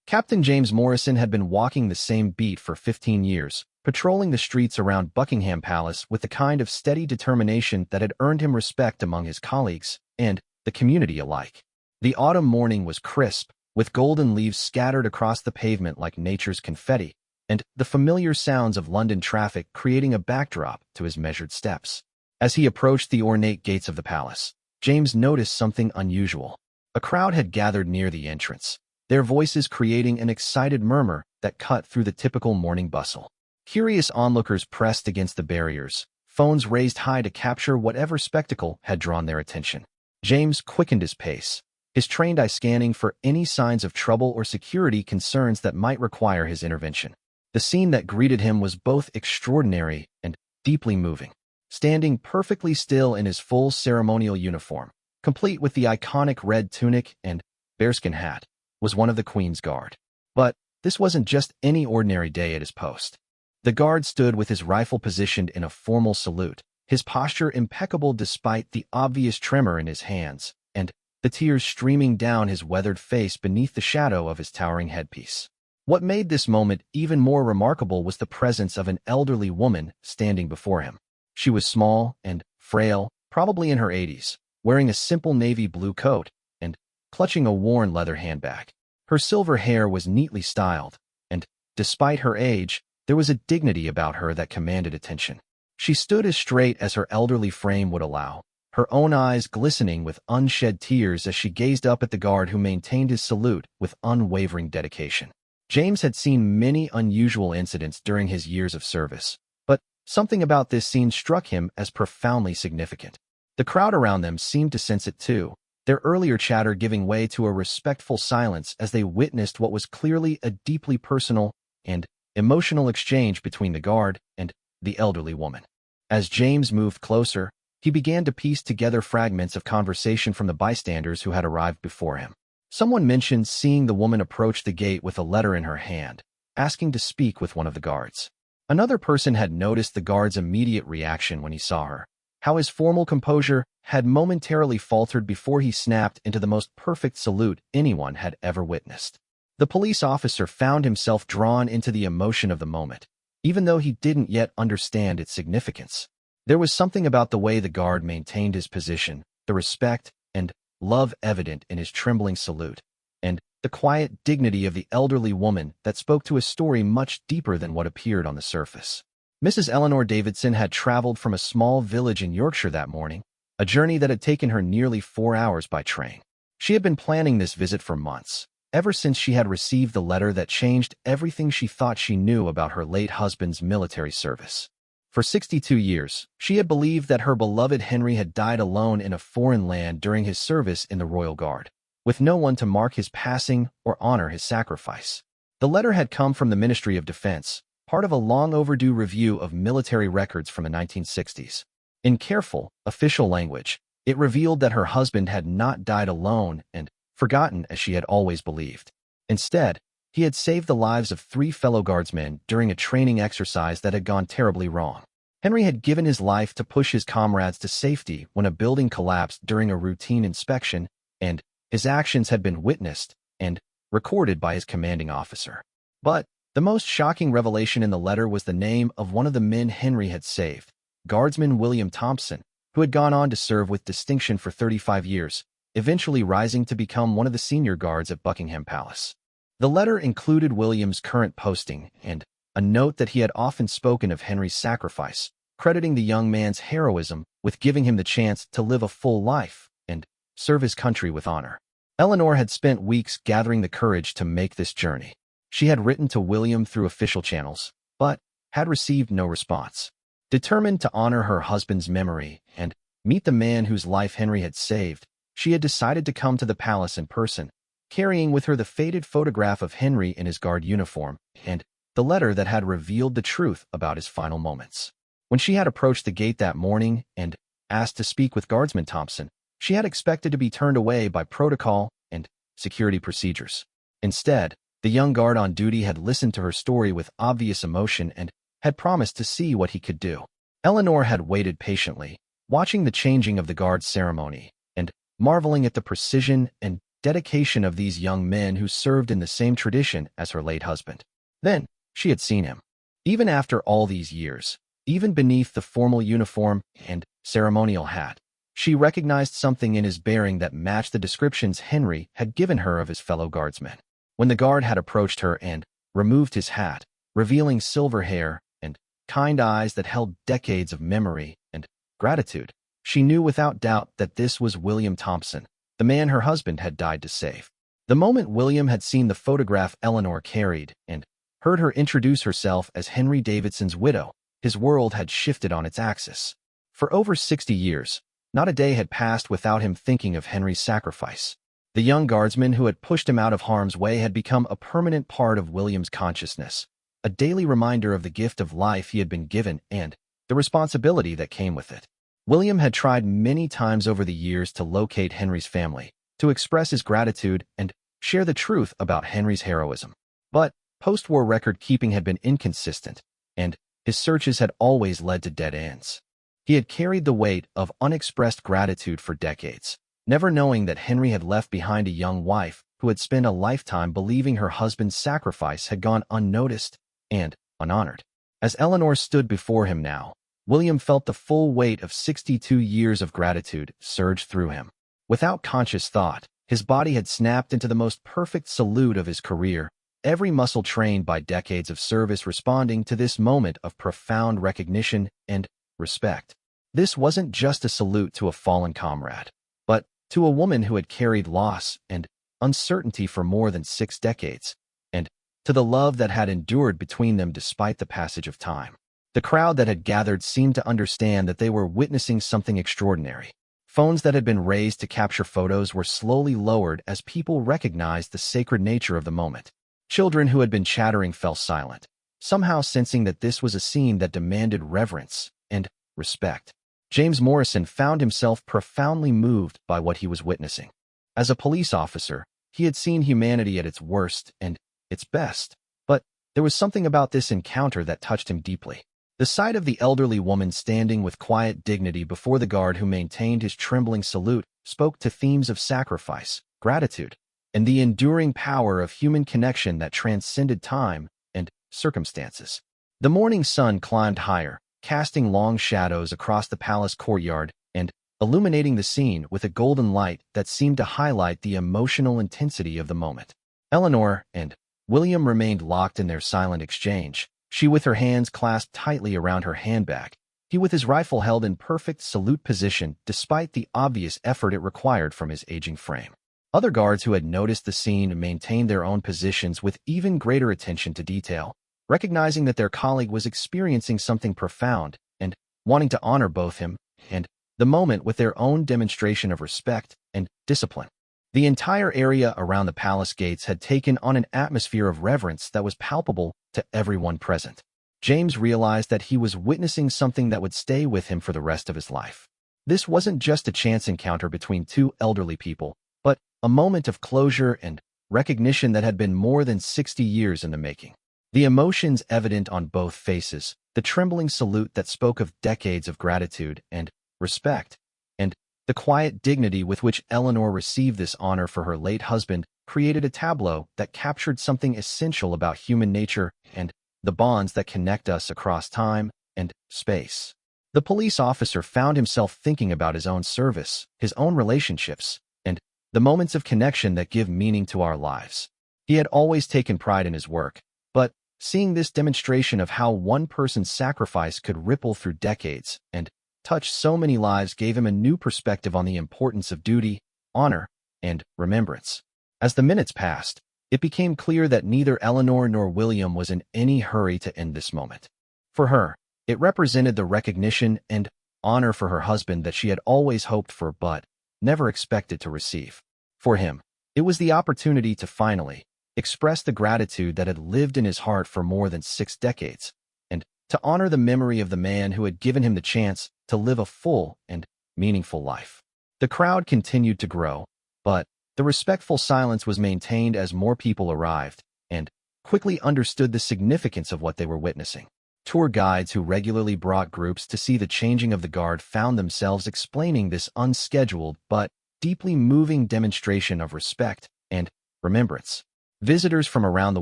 Captain James Morrison had been walking the same beat for 15 years, patrolling the streets around Buckingham Palace with the kind of steady determination that had earned him respect among his colleagues and the community alike. The autumn morning was crisp, with golden leaves scattered across the pavement like nature's confetti, and the familiar sounds of London traffic creating a backdrop to his measured steps. As he approached the ornate gates of the palace, James noticed something unusual. A crowd had gathered near the entrance, their voices creating an excited murmur that cut through the typical morning bustle. Curious onlookers pressed against the barriers, phones raised high to capture whatever spectacle had drawn their attention. James quickened his pace, his trained eye scanning for any signs of trouble or security concerns that might require his intervention. The scene that greeted him was both extraordinary and deeply moving. Standing perfectly still in his full ceremonial uniform, complete with the iconic red tunic and bearskin hat, was one of the Queen's Guard. But this wasn't just any ordinary day at his post. The guard stood with his rifle positioned in a formal salute, his posture impeccable despite the obvious tremor in his hands, and the tears streaming down his weathered face beneath the shadow of his towering headpiece. What made this moment even more remarkable was the presence of an elderly woman standing before him. She was small and frail, probably in her 80s, wearing a simple navy blue coat and clutching a worn leather handbag. Her silver hair was neatly styled, and despite her age, there was a dignity about her that commanded attention. She stood as straight as her elderly frame would allow, her own eyes glistening with unshed tears as she gazed up at the guard who maintained his salute with unwavering dedication. James had seen many unusual incidents during his years of service, but something about this scene struck him as profoundly significant. The crowd around them seemed to sense it too, their earlier chatter giving way to a respectful silence as they witnessed what was clearly a deeply personal and emotional exchange between the guard and the elderly woman. As James moved closer, he began to piece together fragments of conversation from the bystanders who had arrived before him. Someone mentioned seeing the woman approach the gate with a letter in her hand, asking to speak with one of the guards. Another person had noticed the guard's immediate reaction when he saw her, how his formal composure had momentarily faltered before he snapped into the most perfect salute anyone had ever witnessed. The police officer found himself drawn into the emotion of the moment, even though he didn't yet understand its significance. There was something about the way the guard maintained his position, the respect and love evident in his trembling salute, and the quiet dignity of the elderly woman that spoke to a story much deeper than what appeared on the surface. Mrs. Eleanor Davidson had traveled from a small village in Yorkshire that morning, a journey that had taken her nearly 4 hours by train. She had been planning this visit for months, ever since she had received the letter that changed everything she thought she knew about her late husband's military service. For 62 years, she had believed that her beloved Henry had died alone in a foreign land during his service in the Royal Guard, with no one to mark his passing or honor his sacrifice. The letter had come from the Ministry of Defense, part of a long-overdue review of military records from the 1960s. In careful, official language, it revealed that her husband had not died alone and forgotten as she had always believed. Instead, he had saved the lives of 3 fellow guardsmen during a training exercise that had gone terribly wrong. Henry had given his life to push his comrades to safety when a building collapsed during a routine inspection, and his actions had been witnessed and recorded by his commanding officer. But the most shocking revelation in the letter was the name of one of the men Henry had saved, Guardsman William Thompson, who had gone on to serve with distinction for 35 years, eventually rising to become one of the senior guards at Buckingham Palace. The letter included William's current posting and a note that he had often spoken of Henry's sacrifice, crediting the young man's heroism with giving him the chance to live a full life and serve his country with honor. Eleanor had spent weeks gathering the courage to make this journey. She had written to William through official channels, but had received no response. Determined to honor her husband's memory and meet the man whose life Henry had saved, she had decided to come to the palace in person, carrying with her the faded photograph of Henry in his guard uniform and the letter that had revealed the truth about his final moments. When she had approached the gate that morning and asked to speak with Guardsman Thompson, she had expected to be turned away by protocol and security procedures. Instead, the young guard on duty had listened to her story with obvious emotion and had promised to see what he could do. Eleanor had waited patiently, watching the changing of the guard's ceremony and marveling at the precision and dedication of these young men who served in the same tradition as her late husband. Then, she had seen him. Even after all these years, even beneath the formal uniform and ceremonial hat, she recognized something in his bearing that matched the descriptions Henry had given her of his fellow guardsmen. When the guard had approached her and removed his hat, revealing silver hair and kind eyes that held decades of memory and gratitude, she knew without doubt that this was William Thompson, the man her husband had died to save. The moment William had seen the photograph Eleanor carried and heard her introduce herself as Henry Davidson's widow, his world had shifted on its axis. For over 60 years, not a day had passed without him thinking of Henry's sacrifice. The young guardsman who had pushed him out of harm's way had become a permanent part of William's consciousness, a daily reminder of the gift of life he had been given and the responsibility that came with it. William had tried many times over the years to locate Henry's family, to express his gratitude and share the truth about Henry's heroism. But post-war record-keeping had been inconsistent, and his searches had always led to dead ends. He had carried the weight of unexpressed gratitude for decades, never knowing that Henry had left behind a young wife who had spent a lifetime believing her husband's sacrifice had gone unnoticed and unhonored. As Eleanor stood before him now, William felt the full weight of 62 years of gratitude surge through him. Without conscious thought, his body had snapped into the most perfect salute of his career, every muscle trained by decades of service responding to this moment of profound recognition and respect. This wasn't just a salute to a fallen comrade, but to a woman who had carried loss and uncertainty for more than 6 decades, and to the love that had endured between them despite the passage of time. The crowd that had gathered seemed to understand that they were witnessing something extraordinary. Phones that had been raised to capture photos were slowly lowered as people recognized the sacred nature of the moment. Children who had been chattering fell silent, somehow sensing that this was a scene that demanded reverence and respect. James Morrison found himself profoundly moved by what he was witnessing. As a police officer, he had seen humanity at its worst and its best, but there was something about this encounter that touched him deeply. The sight of the elderly woman standing with quiet dignity before the guard who maintained his trembling salute spoke to themes of sacrifice, gratitude, and the enduring power of human connection that transcended time and circumstances. The morning sun climbed higher, casting long shadows across the palace courtyard and illuminating the scene with a golden light that seemed to highlight the emotional intensity of the moment. Eleanor and William remained locked in their silent exchange, she with her hands clasped tightly around her handbag, he with his rifle held in perfect salute position despite the obvious effort it required from his aging frame. Other guards who had noticed the scene maintained their own positions with even greater attention to detail, recognizing that their colleague was experiencing something profound and wanting to honor both him and the moment with their own demonstration of respect and discipline. The entire area around the palace gates had taken on an atmosphere of reverence that was palpable to everyone present. James realized that he was witnessing something that would stay with him for the rest of his life. This wasn't just a chance encounter between two elderly people, but a moment of closure and recognition that had been more than 60 years in the making. The emotions evident on both faces, the trembling salute that spoke of decades of gratitude and respect, and the quiet dignity with which Eleanor received this honor for her late husband created a tableau that captured something essential about human nature and the bonds that connect us across time and space. The police officer found himself thinking about his own service, his own relationships, and the moments of connection that give meaning to our lives. He had always taken pride in his work, but seeing this demonstration of how one person's sacrifice could ripple through decades and touch so many lives gave him a new perspective on the importance of duty, honor, and remembrance. As the minutes passed, it became clear that neither Eleanor nor William was in any hurry to end this moment. For her, it represented the recognition and honor for her husband that she had always hoped for but never expected to receive. For him, it was the opportunity to finally express the gratitude that had lived in his heart for more than 6 decades, and to honor the memory of the man who had given him the chance to live a full and meaningful life. The crowd continued to grow, but the respectful silence was maintained as more people arrived and quickly understood the significance of what they were witnessing. Tour guides who regularly brought groups to see the changing of the guard found themselves explaining this unscheduled but deeply moving demonstration of respect and remembrance. Visitors from around the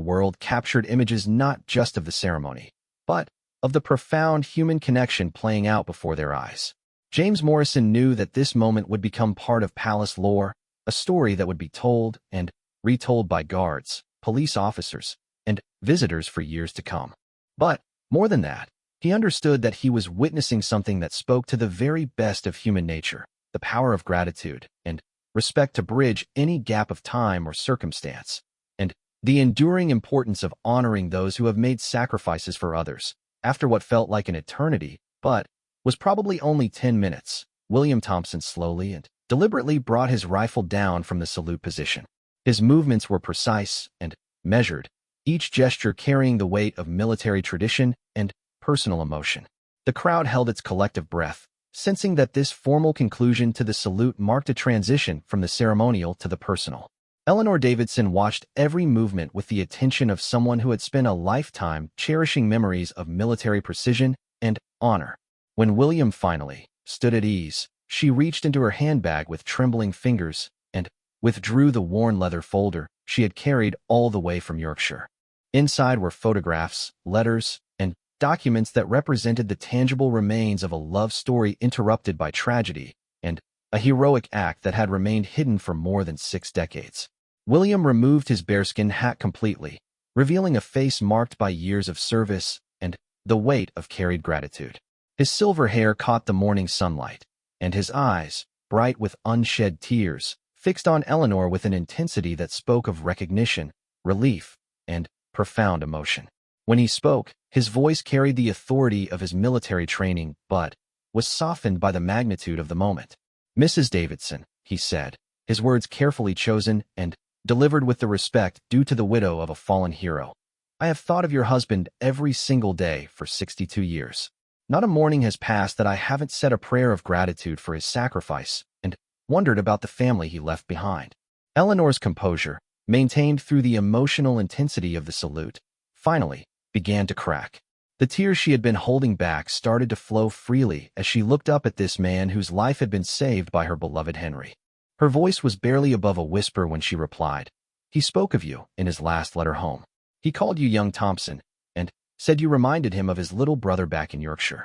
world captured images not just of the ceremony, but of the profound human connection playing out before their eyes. James Morrison knew that this moment would become part of palace lore, a story that would be told and retold by guards, police officers, and visitors for years to come. But, more than that, he understood that he was witnessing something that spoke to the very best of human nature, the power of gratitude and respect to bridge any gap of time or circumstance, and the enduring importance of honoring those who have made sacrifices for others. After what felt like an eternity, but was probably only 10 minutes, William Thompson slowly and deliberately brought his rifle down from the salute position. His movements were precise and measured, each gesture carrying the weight of military tradition and personal emotion. The crowd held its collective breath, sensing that this formal conclusion to the salute marked a transition from the ceremonial to the personal. Eleanor Davidson watched every movement with the attention of someone who had spent a lifetime cherishing memories of military precision and honor. When William finally stood at ease, she reached into her handbag with trembling fingers and withdrew the worn leather folder she had carried all the way from Yorkshire. Inside were photographs, letters, and documents that represented the tangible remains of a love story interrupted by tragedy and a heroic act that had remained hidden for more than 6 decades. William removed his bearskin hat completely, revealing a face marked by years of service and the weight of carried gratitude. His silver hair caught the morning sunlight, and his eyes, bright with unshed tears, fixed on Eleanor with an intensity that spoke of recognition, relief, and profound emotion. When he spoke, his voice carried the authority of his military training but was softened by the magnitude of the moment. "Mrs. Davidson," he said, his words carefully chosen and delivered with the respect due to the widow of a fallen hero. "I have thought of your husband every single day for 62 years. Not a morning has passed that I haven't said a prayer of gratitude for his sacrifice and wondered about the family he left behind." Eleanor's composure, maintained through the emotional intensity of the salute, finally began to crack. The tears she had been holding back started to flow freely as she looked up at this man whose life had been saved by her beloved Henry. Her voice was barely above a whisper when she replied, "He spoke of you in his last letter home. He called you young Thompson and said you reminded him of his little brother back in Yorkshire."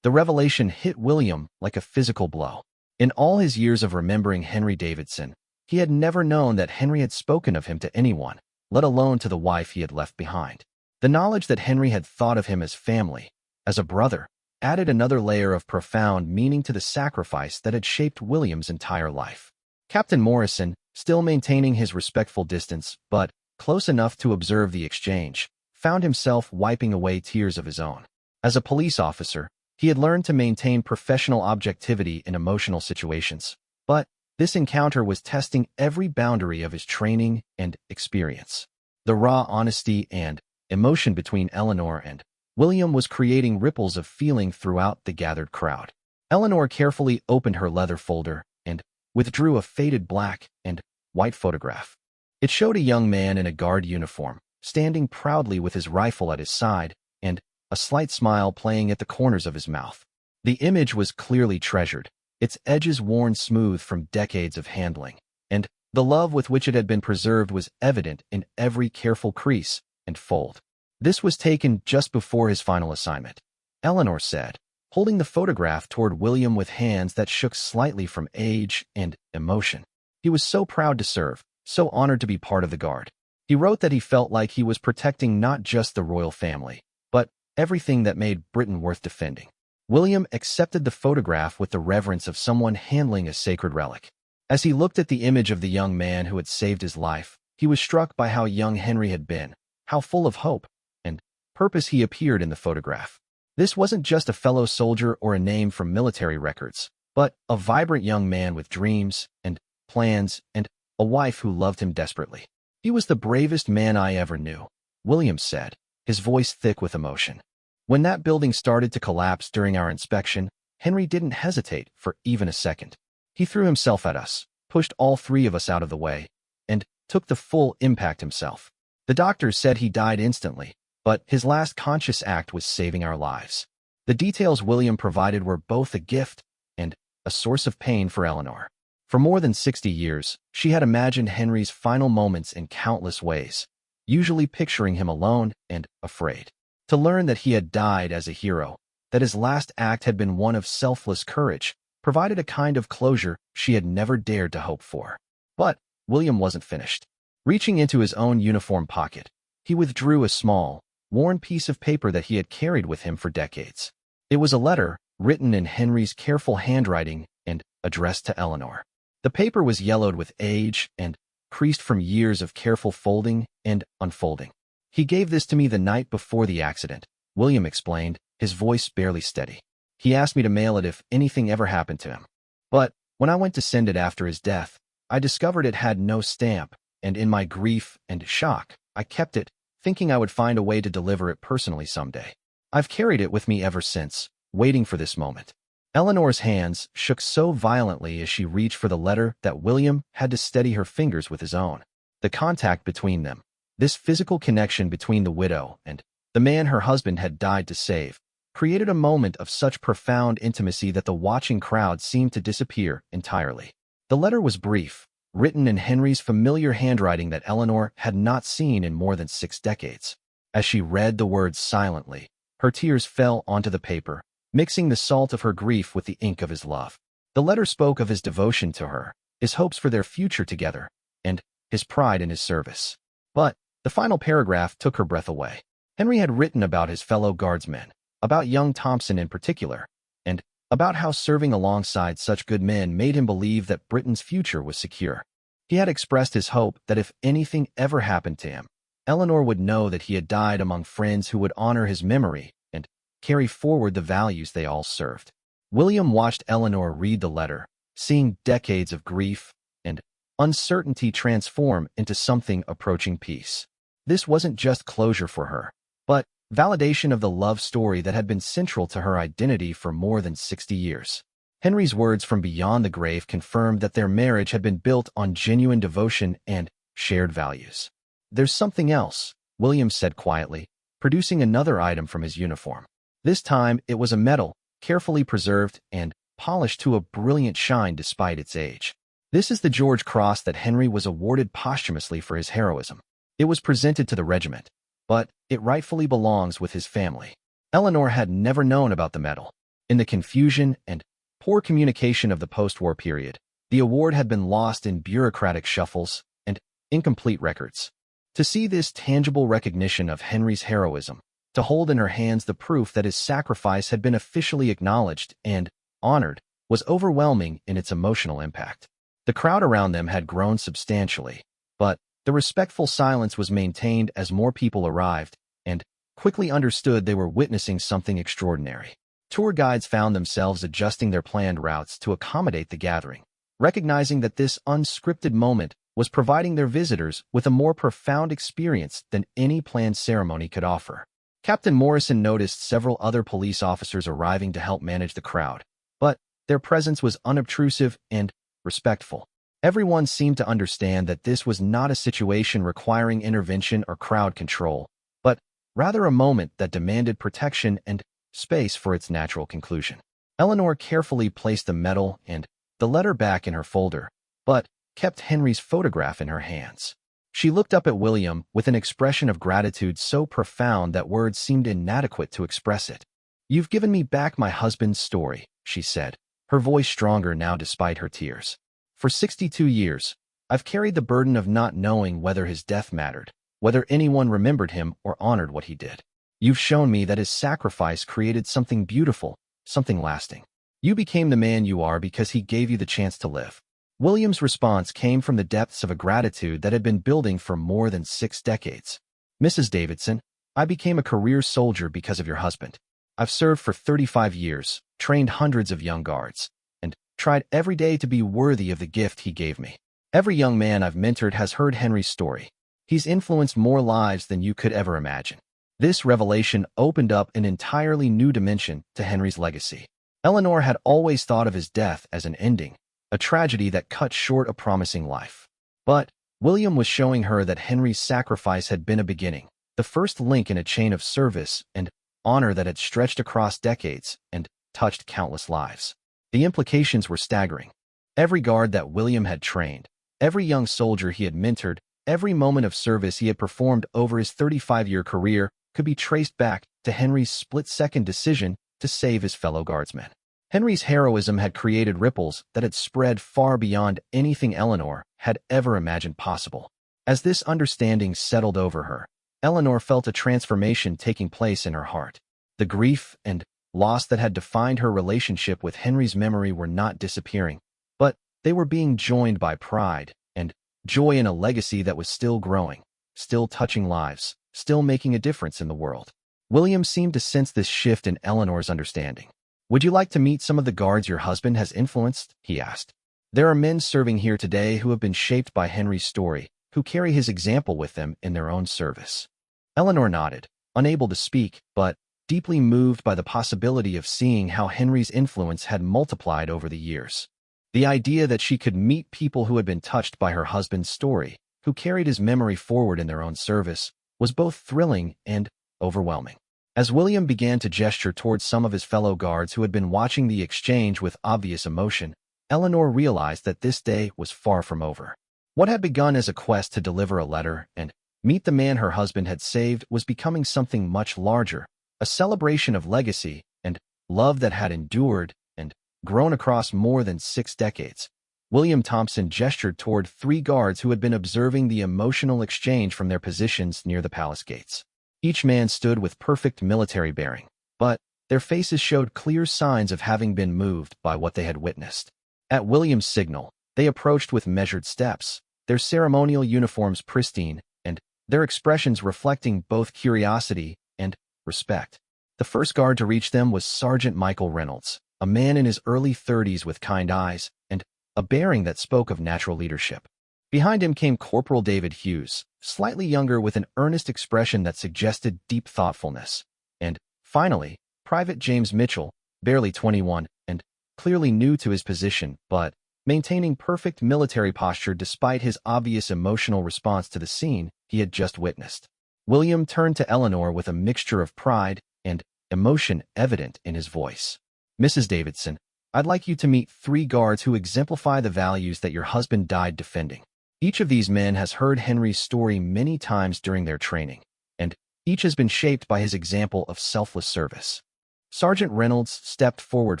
The revelation hit William like a physical blow. In all his years of remembering Henry Davidson, he had never known that Henry had spoken of him to anyone, let alone to the wife he had left behind. The knowledge that Henry had thought of him as family, as a brother, added another layer of profound meaning to the sacrifice that had shaped William's entire life. Captain Morrison, still maintaining his respectful distance, but close enough to observe the exchange, found himself wiping away tears of his own. As a police officer, he had learned to maintain professional objectivity in emotional situations, but this encounter was testing every boundary of his training and experience. The raw honesty and emotion between Eleanor and William was creating ripples of feeling throughout the gathered crowd. Eleanor carefully opened her leather folder and withdrew a faded black and white photograph. It showed a young man in a guard uniform, standing proudly with his rifle at his side and a slight smile playing at the corners of his mouth. The image was clearly treasured, its edges worn smooth from decades of handling, and the love with which it had been preserved was evident in every careful crease and fold. This was taken just before his final assignment, Eleanor said, holding the photograph toward William with hands that shook slightly from age and emotion. He was so proud to serve, so honored to be part of the Guard. He wrote that he felt like he was protecting not just the royal family, but everything that made Britain worth defending. William accepted the photograph with the reverence of someone handling a sacred relic. As he looked at the image of the young man who had saved his life, he was struck by how young Henry had been, how full of hope and purpose he appeared in the photograph. This wasn't just a fellow soldier or a name from military records, but a vibrant young man with dreams and plans and a wife who loved him desperately. "He was the bravest man I ever knew," William said, his voice thick with emotion. "When that building started to collapse during our inspection, Henry didn't hesitate for even a second. He threw himself at us, pushed all 3 of us out of the way, and took the full impact himself. The doctors said he died instantly, but his last conscious act was saving our lives." The details William provided were both a gift and a source of pain for Eleanor. For more than 60 years, she had imagined Henry's final moments in countless ways, usually picturing him alone and afraid. To learn that he had died as a hero, that his last act had been one of selfless courage, provided a kind of closure she had never dared to hope for. But William wasn't finished. Reaching into his own uniform pocket, he withdrew a small, worn piece of paper that he had carried with him for decades. It was a letter, written in Henry's careful handwriting and addressed to Eleanor. The paper was yellowed with age and creased from years of careful folding and unfolding. "He gave this to me the night before the accident," William explained, his voice barely steady. "He asked me to mail it if anything ever happened to him. But when I went to send it after his death, I discovered it had no stamp, and in my grief and shock, I kept it, thinking I would find a way to deliver it personally someday. I've carried it with me ever since, waiting for this moment." Eleanor's hands shook so violently as she reached for the letter that William had to steady her fingers with his own. The contact between them, this physical connection between the widow and the man her husband had died to save, created a moment of such profound intimacy that the watching crowd seemed to disappear entirely. The letter was brief, written in Henry's familiar handwriting that Eleanor had not seen in more than 6 decades. As she read the words silently, her tears fell onto the paper, mixing the salt of her grief with the ink of his love. The letter spoke of his devotion to her, his hopes for their future together, and his pride in his service. But the final paragraph took her breath away. Henry had written about his fellow guardsmen, about young Thompson in particular, and about how serving alongside such good men made him believe that Britain's future was secure. He had expressed his hope that if anything ever happened to him, Eleanor would know that he had died among friends who would honor his memory and carry forward the values they all served. William watched Eleanor read the letter, seeing decades of grief and uncertainty transform into something approaching peace. This wasn't just closure for her, but validation of the love story that had been central to her identity for more than 60 years. Henry's words from beyond the grave confirmed that their marriage had been built on genuine devotion and shared values. "There's something else," William said quietly, producing another item from his uniform. This time, it was a medal, carefully preserved and polished to a brilliant shine despite its age. "This is the George Cross that Henry was awarded posthumously for his heroism. It was presented to the regiment, but it rightfully belongs with his family." Eleanor had never known about the medal. In the confusion and poor communication of the post-war period, the award had been lost in bureaucratic shuffles and incomplete records. To see this tangible recognition of Henry's heroism, to hold in her hands the proof that his sacrifice had been officially acknowledged and honored, was overwhelming in its emotional impact. The crowd around them had grown substantially, but the respectful silence was maintained as more people arrived and quickly understood they were witnessing something extraordinary. Tour guides found themselves adjusting their planned routes to accommodate the gathering, recognizing that this unscripted moment was providing their visitors with a more profound experience than any planned ceremony could offer. Captain Morrison noticed several other police officers arriving to help manage the crowd, but their presence was unobtrusive and respectful. Everyone seemed to understand that this was not a situation requiring intervention or crowd control, but rather a moment that demanded protection and space for its natural conclusion. Eleanor carefully placed the medal and the letter back in her folder, but kept Henry's photograph in her hands. She looked up at William with an expression of gratitude so profound that words seemed inadequate to express it. "You've given me back my husband's story," she said, her voice stronger now despite her tears. "For 62 years, I've carried the burden of not knowing whether his death mattered, whether anyone remembered him or honored what he did. You've shown me that his sacrifice created something beautiful, something lasting. You became the man you are because he gave you the chance to live." William's response came from the depths of a gratitude that had been building for more than 6 decades. "Mrs. Davidson, I became a career soldier because of your husband. I've served for 35 years, trained hundreds of young guards, and tried every day to be worthy of the gift he gave me. Every young man I've mentored has heard Henry's story. He's influenced more lives than you could ever imagine." This revelation opened up an entirely new dimension to Henry's legacy. Eleanor had always thought of his death as an ending, a tragedy that cut short a promising life. But William was showing her that Henry's sacrifice had been a beginning, the first link in a chain of service and honor that had stretched across decades and touched countless lives. The implications were staggering. Every guard that William had trained, every young soldier he had mentored, every moment of service he had performed over his 35-year career could be traced back to Henry's split-second decision to save his fellow guardsmen. Henry's heroism had created ripples that had spread far beyond anything Eleanor had ever imagined possible. As this understanding settled over her, Eleanor felt a transformation taking place in her heart. The grief and loss that had defined her relationship with Henry's memory were not disappearing, but they were being joined by pride and joy in a legacy that was still growing, still touching lives, still making a difference in the world. William seemed to sense this shift in Eleanor's understanding. "Would you like to meet some of the guards your husband has influenced?" he asked. "There are men serving here today who have been shaped by Henry's story, who carry his example with them in their own service." Eleanor nodded, unable to speak, but deeply moved by the possibility of seeing how Henry's influence had multiplied over the years. The idea that she could meet people who had been touched by her husband's story, who carried his memory forward in their own service, was both thrilling and overwhelming. As William began to gesture towards some of his fellow guards who had been watching the exchange with obvious emotion, Eleanor realized that this day was far from over. What had begun as a quest to deliver a letter and meet the man her husband had saved was becoming something much larger, a celebration of legacy and love that had endured and grown across more than 6 decades. William Thompson gestured toward 3 guards who had been observing the emotional exchange from their positions near the palace gates. Each man stood with perfect military bearing, but their faces showed clear signs of having been moved by what they had witnessed. At William's signal, they approached with measured steps, their ceremonial uniforms pristine, and their expressions reflecting both curiosity and respect. The first guard to reach them was Sergeant Michael Reynolds, a man in his early 30s with kind eyes and a bearing that spoke of natural leadership. Behind him came Corporal David Hughes, slightly younger with an earnest expression that suggested deep thoughtfulness. And, finally, Private James Mitchell, barely 21 and clearly new to his position, but maintaining perfect military posture despite his obvious emotional response to the scene he had just witnessed. William turned to Eleanor with a mixture of pride and emotion evident in his voice. "Mrs. Davidson, I'd like you to meet 3 guards who exemplify the values that your husband died defending. Each of these men has heard Henry's story many times during their training, and each has been shaped by his example of selfless service." Sergeant Reynolds stepped forward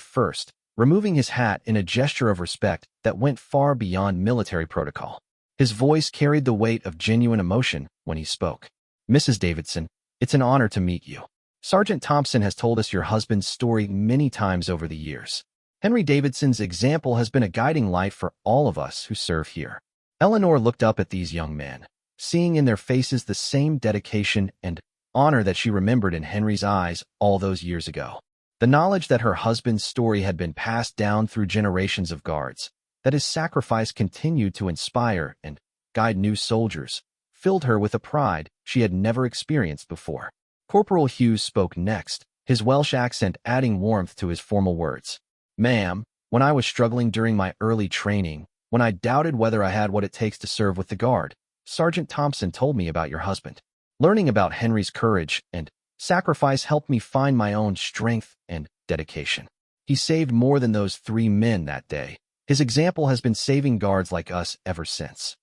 first, removing his hat in a gesture of respect that went far beyond military protocol. His voice carried the weight of genuine emotion when he spoke. "Mrs. Davidson, it's an honor to meet you. Sergeant Thompson has told us your husband's story many times over the years. Henry Davidson's example has been a guiding light for all of us who serve here." Eleanor looked up at these young men, seeing in their faces the same dedication and honor that she remembered in Henry's eyes all those years ago. The knowledge that her husband's story had been passed down through generations of guards, that his sacrifice continued to inspire and guide new soldiers, filled her with a pride she had never experienced before. Corporal Hughes spoke next, his Welsh accent adding warmth to his formal words. "Ma'am, when I was struggling during my early training, when I doubted whether I had what it takes to serve with the Guard, Sergeant Thompson told me about your husband. Learning about Henry's courage and sacrifice helped me find my own strength and dedication. He saved more than those 3 men that day. His example has been saving guards like us ever since."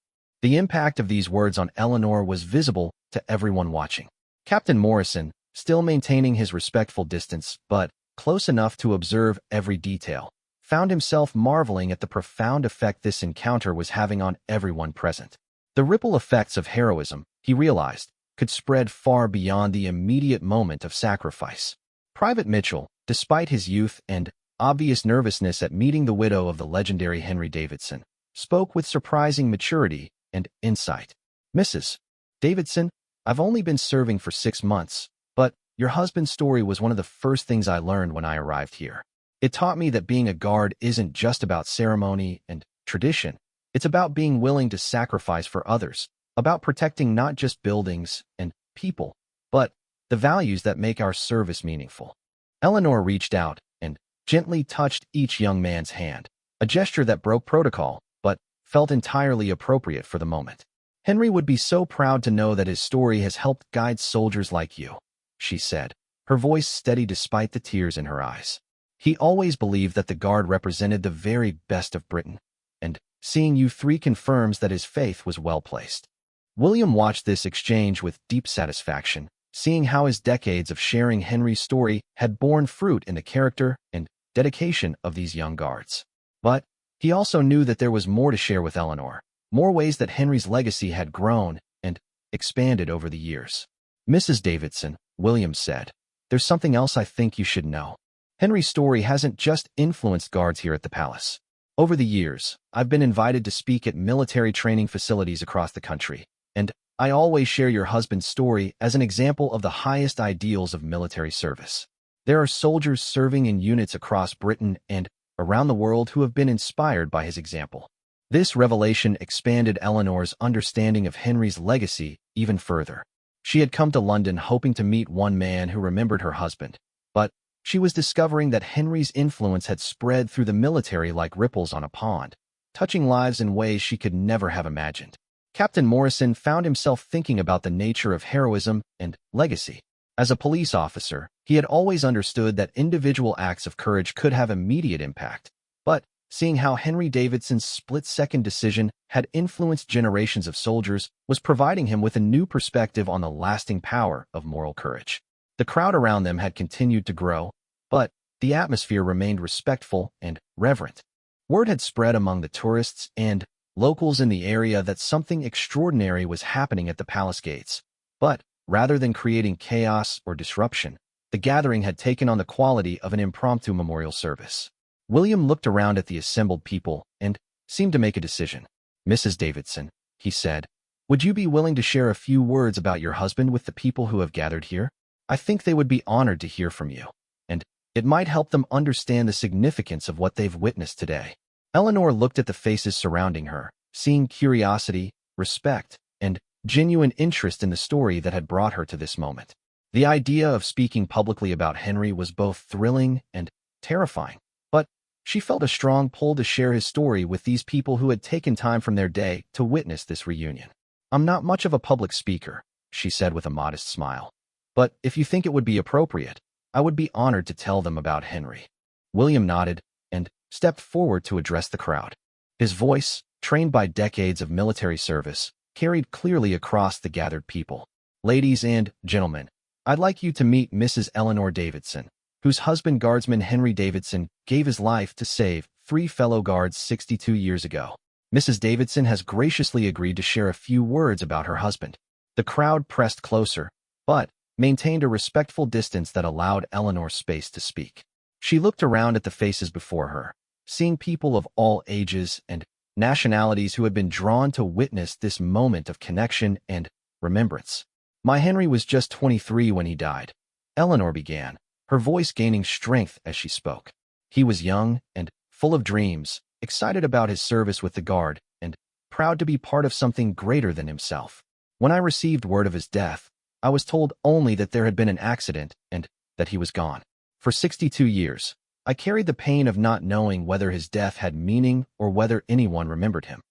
The impact of these words on Eleanor was visible to everyone watching. Captain Morrison, still maintaining his respectful distance, but close enough to observe every detail, found himself marveling at the profound effect this encounter was having on everyone present. The ripple effects of heroism, he realized, could spread far beyond the immediate moment of sacrifice. Private Mitchell, despite his youth and obvious nervousness at meeting the widow of the legendary Henry Davidson, spoke with surprising maturity and insight. "Mrs. Davidson, I've only been serving for 6 months, but your husband's story was one of the first things I learned when I arrived here. It taught me that being a guard isn't just about ceremony and tradition. It's about being willing to sacrifice for others, about protecting not just buildings and people, but the values that make our service meaningful." Eleanor reached out and gently touched each young man's hand, a gesture that broke protocol, but felt entirely appropriate for the moment. "Henry would be so proud to know that his story has helped guide soldiers like you," she said, her voice steady despite the tears in her eyes. "He always believed that the Guard represented the very best of Britain. and seeing you three confirms that his faith was well placed. William watched this exchange with deep satisfaction, seeing how his decades of sharing Henry's story had borne fruit in the character and dedication of these young guards. But he also knew that there was more to share with Eleanor, more ways that Henry's legacy had grown and expanded over the years. "Mrs. Davidson," William said, "there's something else I think you should know. Henry's story hasn't just influenced guards here at the palace. Over the years, I've been invited to speak at military training facilities across the country, and I always share your husband's story as an example of the highest ideals of military service. There are soldiers serving in units across Britain and around the world who have been inspired by his example." This revelation expanded Eleanor's understanding of Henry's legacy even further. She had come to London hoping to meet one man who remembered her husband, but she was discovering that Henry's influence had spread through the military like ripples on a pond, touching lives in ways she could never have imagined. Captain Morrison found himself thinking about the nature of heroism and legacy. As a police officer, he had always understood that individual acts of courage could have immediate impact, but seeing how Henry Davidson's split-second decision had influenced generations of soldiers was providing him with a new perspective on the lasting power of moral courage. The crowd around them had continued to grow, but the atmosphere remained respectful and reverent. Word had spread among the tourists and locals in the area that something extraordinary was happening at the palace gates. But rather than creating chaos or disruption, the gathering had taken on the quality of an impromptu memorial service. William looked around at the assembled people and seemed to make a decision. "Mrs. Davidson," he said, "would you be willing to share a few words about your husband with the people who have gathered here? I think they would be honored to hear from you, and it might help them understand the significance of what they've witnessed today." Eleanor looked at the faces surrounding her, seeing curiosity, respect, and genuine interest in the story that had brought her to this moment. The idea of speaking publicly about Henry was both thrilling and terrifying, but she felt a strong pull to share his story with these people who had taken time from their day to witness this reunion. "I'm not much of a public speaker," she said with a modest smile, "but if you think it would be appropriate, I would be honored to tell them about Henry." William nodded and stepped forward to address the crowd. His voice, trained by decades of military service, carried clearly across the gathered people. "Ladies and gentlemen, I'd like you to meet Mrs. Eleanor Davidson, whose husband Guardsman Henry Davidson gave his life to save 3 fellow guards 62 years ago. Mrs. Davidson has graciously agreed to share a few words about her husband." The crowd pressed closer, but maintained a respectful distance that allowed Eleanor space to speak. She looked around at the faces before her, seeing people of all ages and nationalities who had been drawn to witness this moment of connection and remembrance. "My Henry was just 23 when he died," Eleanor began, her voice gaining strength as she spoke. "He was young and full of dreams, excited about his service with the Guard, and proud to be part of something greater than himself. When I received word of his death, I was told only that there had been an accident and that he was gone. For 62 years, I carried the pain of not knowing whether his death had meaning or whether anyone remembered him."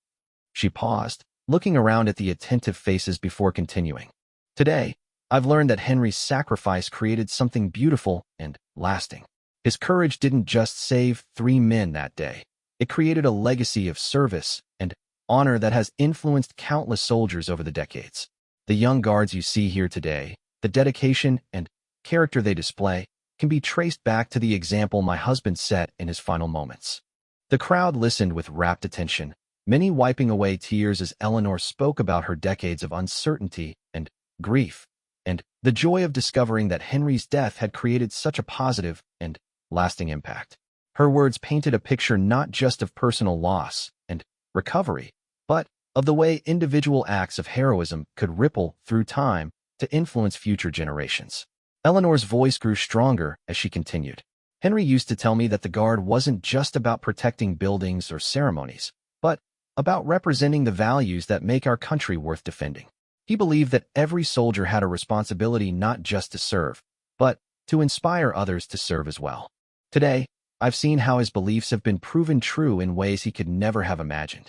She paused, looking around at the attentive faces before continuing. "Today, I've learned that Henry's sacrifice created something beautiful and lasting. His courage didn't just save 3 men that day. It created a legacy of service and honor that has influenced countless soldiers over the decades. The young guards you see here today, the dedication and character they display, can be traced back to the example my husband set in his final moments." The crowd listened with rapt attention, many wiping away tears as Eleanor spoke about her decades of uncertainty and grief, and the joy of discovering that Henry's death had created such a positive and lasting impact. Her words painted a picture not just of personal loss and recovery, but of the way individual acts of heroism could ripple through time to influence future generations. Eleanor's voice grew stronger as she continued. "Henry used to tell me that the Guard wasn't just about protecting buildings or ceremonies, but about representing the values that make our country worth defending. He believed that every soldier had a responsibility not just to serve, but to inspire others to serve as well. Today, I've seen how his beliefs have been proven true in ways he could never have imagined."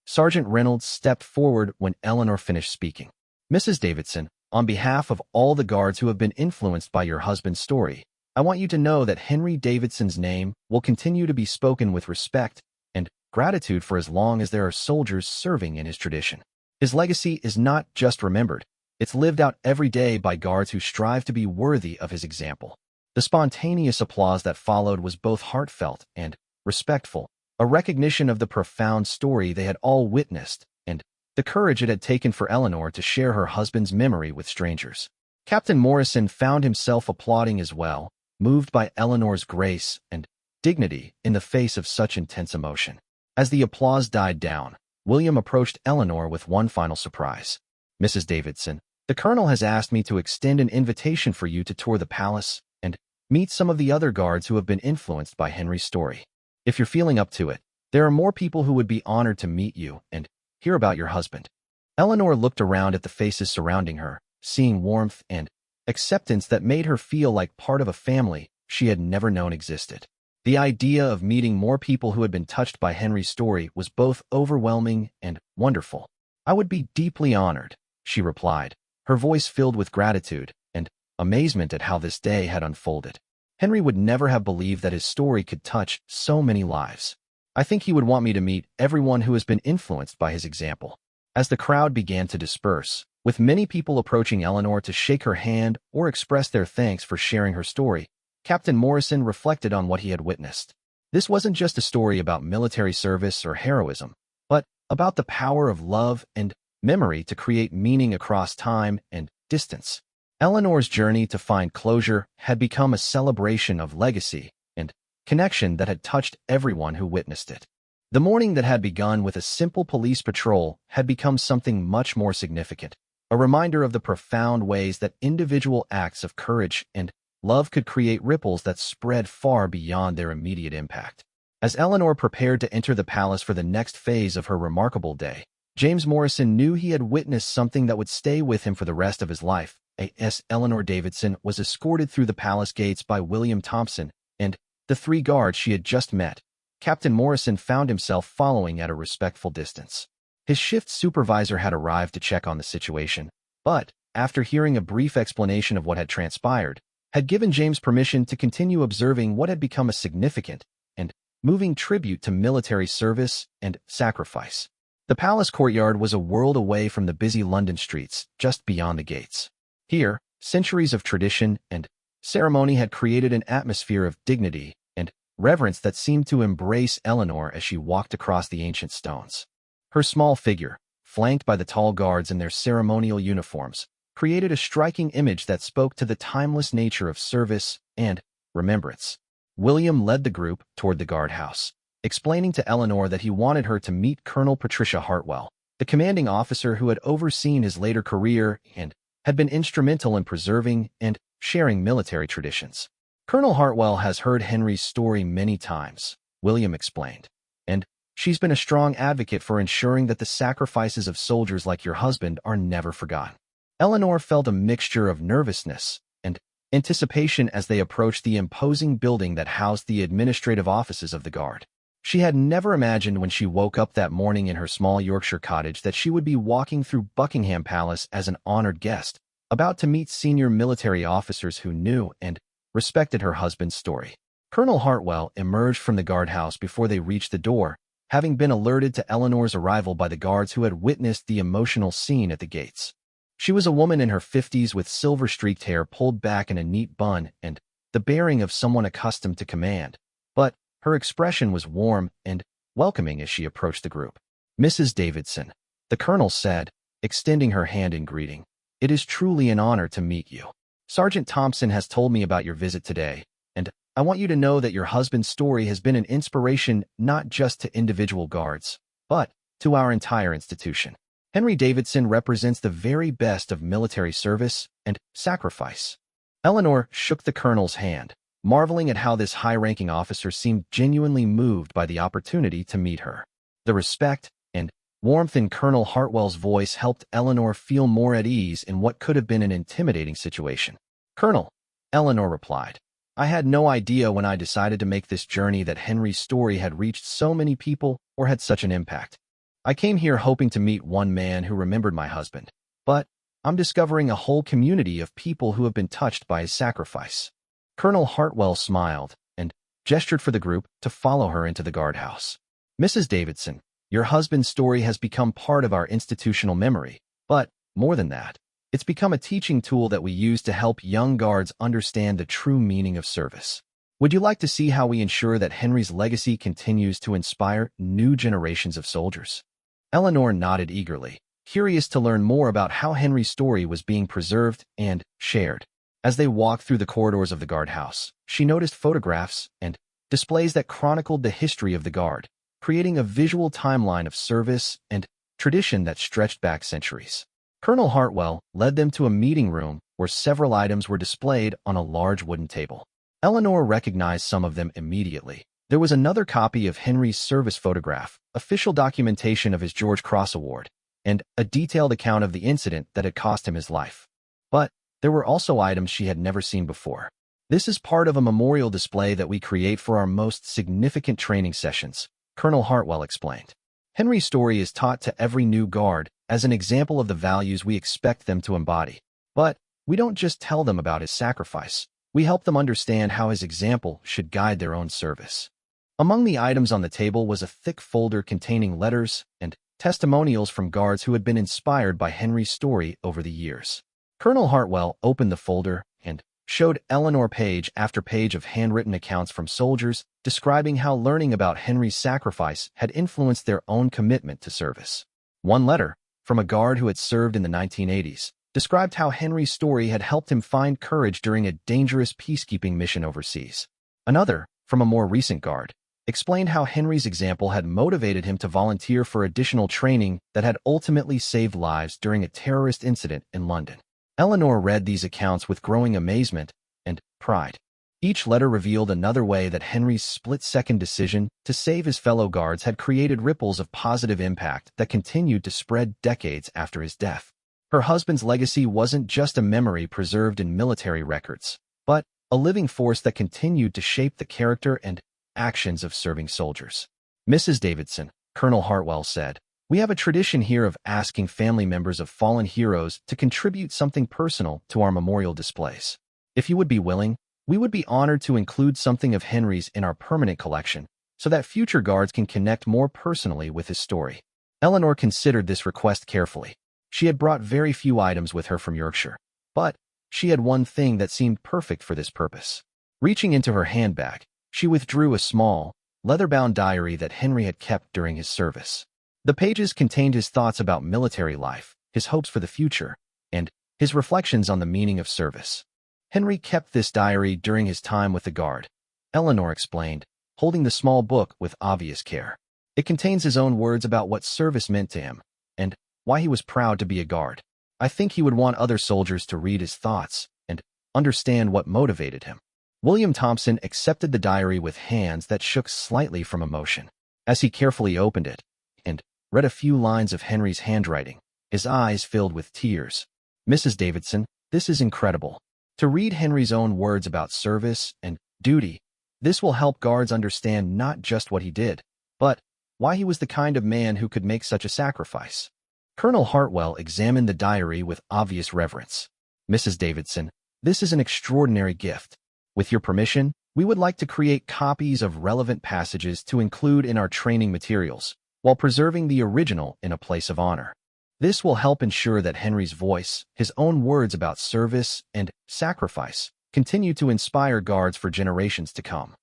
Sergeant Reynolds stepped forward when Eleanor finished speaking. "Mrs. Davidson, on behalf of all the guards who have been influenced by your husband's story, I want you to know that Henry Davidson's name will continue to be spoken with respect and gratitude for as long as there are soldiers serving in his tradition. His legacy is not just remembered, it's lived out every day by guards who strive to be worthy of his example. The spontaneous applause that followed was both heartfelt and respectful, a recognition of the profound story they had all witnessed and the courage it had taken for Eleanor to share her husband's memory with strangers. Captain Morrison found himself applauding as well, moved by Eleanor's grace and dignity in the face of such intense emotion. As the applause died down, William approached Eleanor with one final surprise. "Mrs. Davidson, the Colonel has asked me to extend an invitation for you to tour the palace and meet some of the other guards who have been influenced by Henry's story. If you're feeling up to it, there are more people who would be honored to meet you and hear about your husband." Eleanor looked around at the faces surrounding her, seeing warmth and acceptance that made her feel like part of a family she had never known existed. The idea of meeting more people who had been touched by Henry's story was both overwhelming and wonderful. "I would be deeply honored," she replied, her voice filled with gratitude and amazement at how this day had unfolded. Henry would never have believed that his story could touch so many lives. "I think he would want me to meet everyone who has been influenced by his example." As the crowd began to disperse, with many people approaching Eleanor to shake her hand or express their thanks for sharing her story, Captain Morrison reflected on what he had witnessed. This wasn't just a story about military service or heroism, but about the power of love and memory to create meaning across time and distance. Eleanor's journey to find closure had become a celebration of legacy and connection that had touched everyone who witnessed it. The morning that had begun with a simple police patrol had become something much more significant, a reminder of the profound ways that individual acts of courage and love could create ripples that spread far beyond their immediate impact. As Eleanor prepared to enter the palace for the next phase of her remarkable day, James Morrison knew he had witnessed something that would stay with him for the rest of his life. As Eleanor Davidson was escorted through the palace gates by William Thompson and the 3 guards she had just met, Captain Morrison found himself following at a respectful distance. His shift supervisor had arrived to check on the situation, but, after hearing a brief explanation of what had transpired, had given James permission to continue observing what had become a significant and moving tribute to military service and sacrifice. The palace courtyard was a world away from the busy London streets, just beyond the gates. Here, centuries of tradition and ceremony had created an atmosphere of dignity and reverence that seemed to embrace Eleanor as she walked across the ancient stones. Her small figure, flanked by the tall guards in their ceremonial uniforms, created a striking image that spoke to the timeless nature of service and remembrance. William led the group toward the guardhouse, explaining to Eleanor that he wanted her to meet Colonel Patricia Hartwell, the commanding officer who had overseen his later career and had been instrumental in preserving and sharing military traditions. "Colonel Hartwell has heard Henry's story many times," William explained, "and she's been a strong advocate for ensuring that the sacrifices of soldiers like your husband are never forgotten." Eleanor felt a mixture of nervousness and anticipation as they approached the imposing building that housed the administrative offices of the Guard. She had never imagined when she woke up that morning in her small Yorkshire cottage that she would be walking through Buckingham Palace as an honored guest, about to meet senior military officers who knew and respected her husband's story. Colonel Hartwell emerged from the guardhouse before they reached the door, having been alerted to Eleanor's arrival by the guards who had witnessed the emotional scene at the gates. She was a woman in her 50s with silver-streaked hair pulled back in a neat bun and the bearing of someone accustomed to command, but her expression was warm and welcoming as she approached the group. "Mrs. Davidson," the colonel said, extending her hand in greeting, "it is truly an honor to meet you. Sergeant Thompson has told me about your visit today, and I want you to know that your husband's story has been an inspiration not just to individual guards, but to our entire institution. Henry Davidson represents the very best of military service and sacrifice." Eleanor shook the colonel's hand, marveling at how this high-ranking officer seemed genuinely moved by the opportunity to meet her. The respect and warmth in Colonel Hartwell's voice helped Eleanor feel more at ease in what could have been an intimidating situation. "Colonel," Eleanor replied, "I had no idea when I decided to make this journey that Henry's story had reached so many people or had such an impact. I came here hoping to meet one man who remembered my husband, but I'm discovering a whole community of people who have been touched by his sacrifice." Colonel Hartwell smiled and gestured for the group to follow her into the guardhouse. Mrs. Davidson, your husband's story has become part of our institutional memory, but more than that, it's become a teaching tool that we use to help young guards understand the true meaning of service. Would you like to see how we ensure that Henry's legacy continues to inspire new generations of soldiers? Eleanor nodded eagerly, curious to learn more about how Henry's story was being preserved and shared. As they walked through the corridors of the guardhouse, she noticed photographs and displays that chronicled the history of the Guard, creating a visual timeline of service and tradition that stretched back centuries. Colonel Hartwell led them to a meeting room where several items were displayed on a large wooden table. Eleanor recognized some of them immediately. There was another copy of Henry's service photograph, official documentation of his George Cross Award, and a detailed account of the incident that had cost him his life. But there were also items she had never seen before. This is part of a memorial display that we create for our most significant training sessions, Colonel Hartwell explained. Henry's story is taught to every new guard as an example of the values we expect them to embody. But we don't just tell them about his sacrifice. We help them understand how his example should guide their own service. Among the items on the table was a thick folder containing letters and testimonials from guards who had been inspired by Henry's story over the years. Colonel Hartwell opened the folder and showed Eleanor page after page of handwritten accounts from soldiers describing how learning about Henry's sacrifice had influenced their own commitment to service. One letter, from a guard who had served in the 1980s, described how Henry's story had helped him find courage during a dangerous peacekeeping mission overseas. Another, from a more recent guard, explained how Henry's example had motivated him to volunteer for additional training that had ultimately saved lives during a terrorist incident in London. Eleanor read these accounts with growing amazement and pride. Each letter revealed another way that Henry's split-second decision to save his fellow guards had created ripples of positive impact that continued to spread decades after his death. Her husband's legacy wasn't just a memory preserved in military records, but a living force that continued to shape the character and actions of serving soldiers. Mrs. Davidson, Colonel Hartwell said, "We have a tradition here of asking family members of fallen heroes to contribute something personal to our memorial displays. If you would be willing, we would be honored to include something of Henry's in our permanent collection so that future guards can connect more personally with his story." Eleanor considered this request carefully. She had brought very few items with her from Yorkshire, but she had one thing that seemed perfect for this purpose. Reaching into her handbag, she withdrew a small, leather-bound diary that Henry had kept during his service. The pages contained his thoughts about military life, his hopes for the future, and his reflections on the meaning of service. Henry kept this diary during his time with the Guard, Eleanor explained, holding the small book with obvious care. It contains his own words about what service meant to him, and why he was proud to be a Guard. I think he would want other soldiers to read his thoughts and understand what motivated him. William Thompson accepted the diary with hands that shook slightly from emotion. As he carefully opened it and read a few lines of Henry's handwriting, his eyes filled with tears. "Mrs. Davidson, this is incredible. To read Henry's own words about service and duty, this will help guards understand not just what he did, but why he was the kind of man who could make such a sacrifice." Colonel Hartwell examined the diary with obvious reverence. "Mrs. Davidson, this is an extraordinary gift. With your permission, we would like to create copies of relevant passages to include in our training materials, while preserving the original in a place of honor. This will help ensure that Henry's voice, his own words about service and sacrifice, continue to inspire guards for generations to come."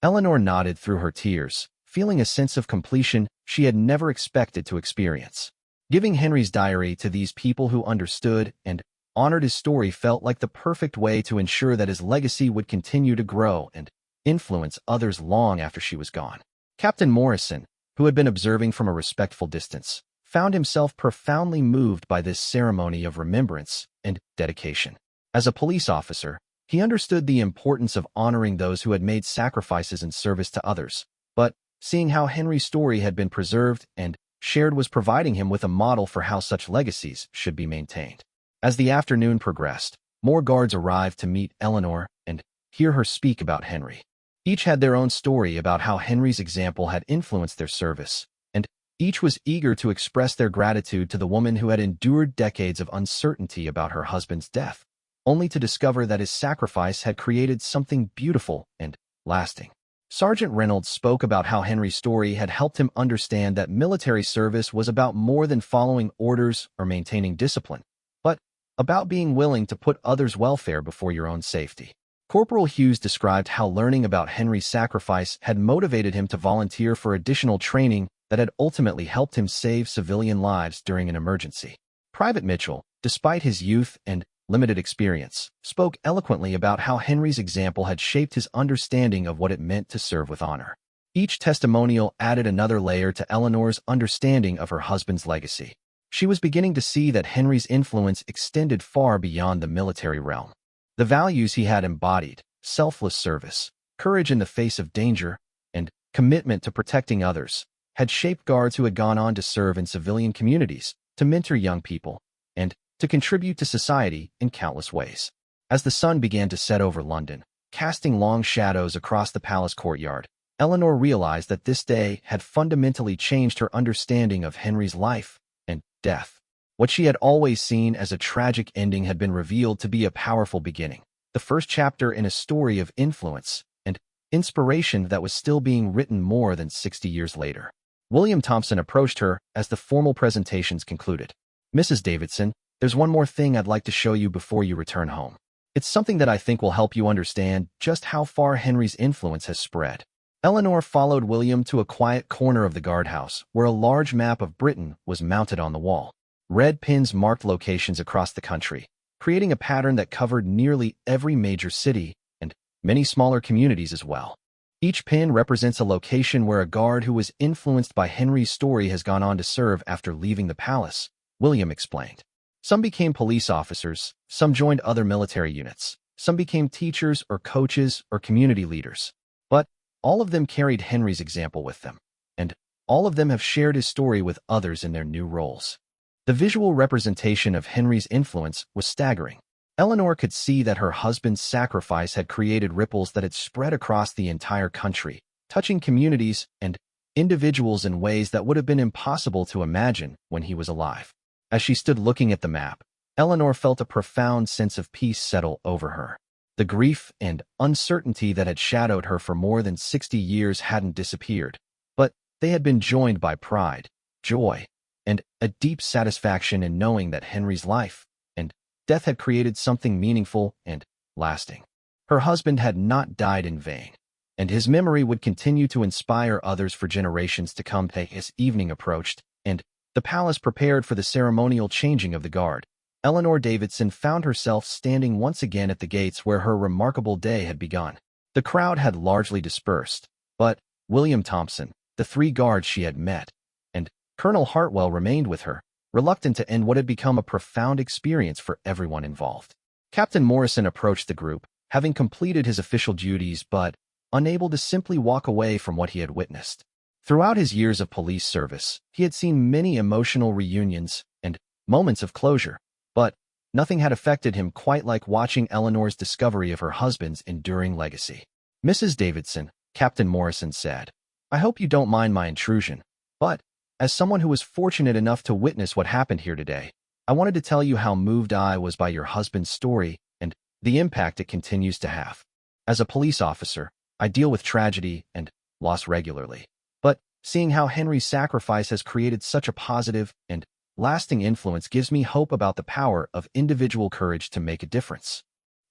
Eleanor nodded through her tears, feeling a sense of completion she had never expected to experience. Giving Henry's diary to these people who understood and honored his story felt like the perfect way to ensure that his legacy would continue to grow and influence others long after she was gone. Captain Morrison, who had been observing from a respectful distance, found himself profoundly moved by this ceremony of remembrance and dedication. As a police officer, he understood the importance of honoring those who had made sacrifices in service to others, but seeing how Henry's story had been preserved and shared was providing him with a model for how such legacies should be maintained. As the afternoon progressed, more guards arrived to meet Eleanor and hear her speak about Henry. Each had their own story about how Henry's example had influenced their service, and each was eager to express their gratitude to the woman who had endured decades of uncertainty about her husband's death, only to discover that his sacrifice had created something beautiful and lasting. Sergeant Reynolds spoke about how Henry's story had helped him understand that military service was about more than following orders or maintaining discipline, but about being willing to put others' welfare before your own safety. Corporal Hughes described how learning about Henry's sacrifice had motivated him to volunteer for additional training that had ultimately helped him save civilian lives during an emergency. Private Mitchell, despite his youth and limited experience, spoke eloquently about how Henry's example had shaped his understanding of what it meant to serve with honor. Each testimonial added another layer to Eleanor's understanding of her husband's legacy. She was beginning to see that Henry's influence extended far beyond the military realm. The values he had embodied, selfless service, courage in the face of danger, and commitment to protecting others, had shaped guards who had gone on to serve in civilian communities, to mentor young people, and to contribute to society in countless ways. As the sun began to set over London, casting long shadows across the palace courtyard, Eleanor realized that this day had fundamentally changed her understanding of Henry's life and death. What she had always seen as a tragic ending had been revealed to be a powerful beginning, the first chapter in a story of influence and inspiration that was still being written more than 60 years later. William Thompson approached her as the formal presentations concluded. "Mrs. Davidson, there's one more thing I'd like to show you before you return home. It's something that I think will help you understand just how far Henry's influence has spread." Eleanor followed William to a quiet corner of the guardhouse, where a large map of Britain was mounted on the wall. Red pins marked locations across the country, creating a pattern that covered nearly every major city and many smaller communities as well. Each pin represents a location where a guard who was influenced by Henry's story has gone on to serve after leaving the palace, William explained. Some became police officers, some joined other military units, some became teachers or coaches or community leaders. But all of them carried Henry's example with them, and all of them have shared his story with others in their new roles. The visual representation of Henry's influence was staggering. Eleanor could see that her husband's sacrifice had created ripples that had spread across the entire country, touching communities and individuals in ways that would have been impossible to imagine when he was alive. As she stood looking at the map, Eleanor felt a profound sense of peace settle over her. The grief and uncertainty that had shadowed her for more than 60 years hadn't disappeared, but they had been joined by pride, joy, and a deep satisfaction in knowing that Henry's life and death had created something meaningful and lasting. Her husband had not died in vain, and his memory would continue to inspire others for generations to come. As evening approached, and the palace prepared for the ceremonial changing of the guard, Eleanor Davidson found herself standing once again at the gates where her remarkable day had begun. The crowd had largely dispersed, but William Thompson, the 3 guards she had met, and Colonel Hartwell remained with her, reluctant to end what had become a profound experience for everyone involved. Captain Morrison approached the group, having completed his official duties but unable to simply walk away from what he had witnessed. Throughout his years of police service, he had seen many emotional reunions and moments of closure, but nothing had affected him quite like watching Eleanor's discovery of her husband's enduring legacy. "Mrs. Davidson," Captain Morrison said, "I hope you don't mind my intrusion, but as someone who was fortunate enough to witness what happened here today, I wanted to tell you how moved I was by your husband's story and the impact it continues to have. As a police officer, I deal with tragedy and loss regularly, but seeing how Henry's sacrifice has created such a positive and lasting influence gives me hope about the power of individual courage to make a difference."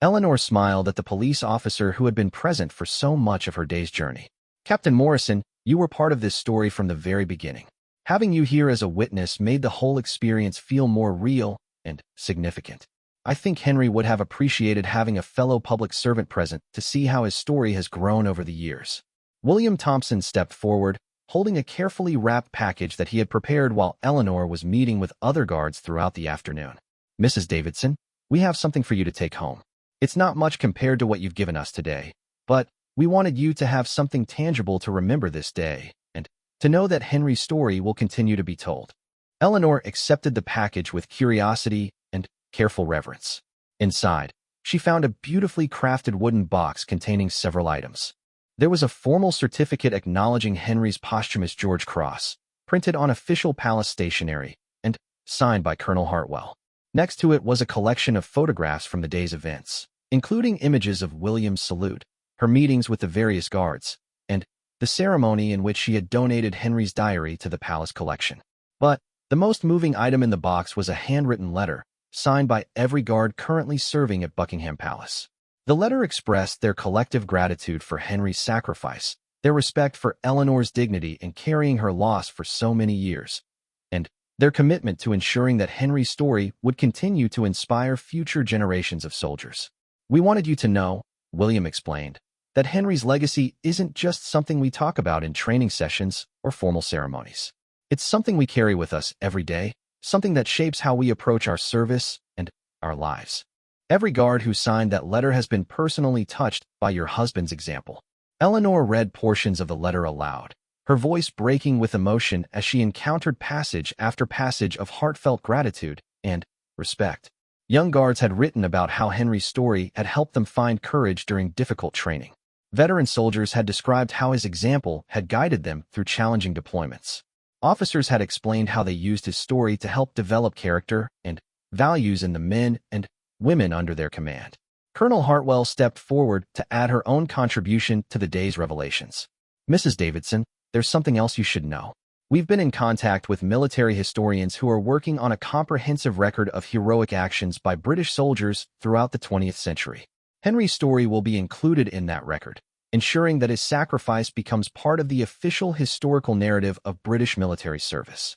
Eleanor smiled at the police officer who had been present for so much of her day's journey. "Captain Morrison, you were part of this story from the very beginning. Having you here as a witness made the whole experience feel more real and significant. I think Henry would have appreciated having a fellow public servant present to see how his story has grown over the years." William Thompson stepped forward, holding a carefully wrapped package that he had prepared while Eleanor was meeting with other guards throughout the afternoon. "Mrs. Davidson, we have something for you to take home. It's not much compared to what you've given us today, but we wanted you to have something tangible to remember this day, and to know that Henry's story will continue to be told." Eleanor accepted the package with curiosity and careful reverence. Inside, she found a beautifully crafted wooden box containing several items. There was a formal certificate acknowledging Henry's posthumous George Cross, printed on official palace stationery, and signed by Colonel Hartwell. Next to it was a collection of photographs from the day's events, including images of William's salute, her meetings with the various guards, and the ceremony in which she had donated Henry's diary to the palace collection. But the most moving item in the box was a handwritten letter, signed by every guard currently serving at Buckingham Palace. The letter expressed their collective gratitude for Henry's sacrifice, their respect for Eleanor's dignity in carrying her loss for so many years, and their commitment to ensuring that Henry's story would continue to inspire future generations of soldiers. "We wanted you to know," William explained, "that Henry's legacy isn't just something we talk about in training sessions or formal ceremonies. It's something we carry with us every day, something that shapes how we approach our service and our lives. Every guard who signed that letter has been personally touched by your husband's example." Eleanor read portions of the letter aloud, her voice breaking with emotion as she encountered passage after passage of heartfelt gratitude and respect. Young guards had written about how Henry's story had helped them find courage during difficult training. Veteran soldiers had described how his example had guided them through challenging deployments. Officers had explained how they used his story to help develop character and values in the men and women under their command. Colonel Hartwell stepped forward to add her own contribution to the day's revelations. "Mrs. Davidson, there's something else you should know. We've been in contact with military historians who are working on a comprehensive record of heroic actions by British soldiers throughout the 20th century. Henry's story will be included in that record, ensuring that his sacrifice becomes part of the official historical narrative of British military service."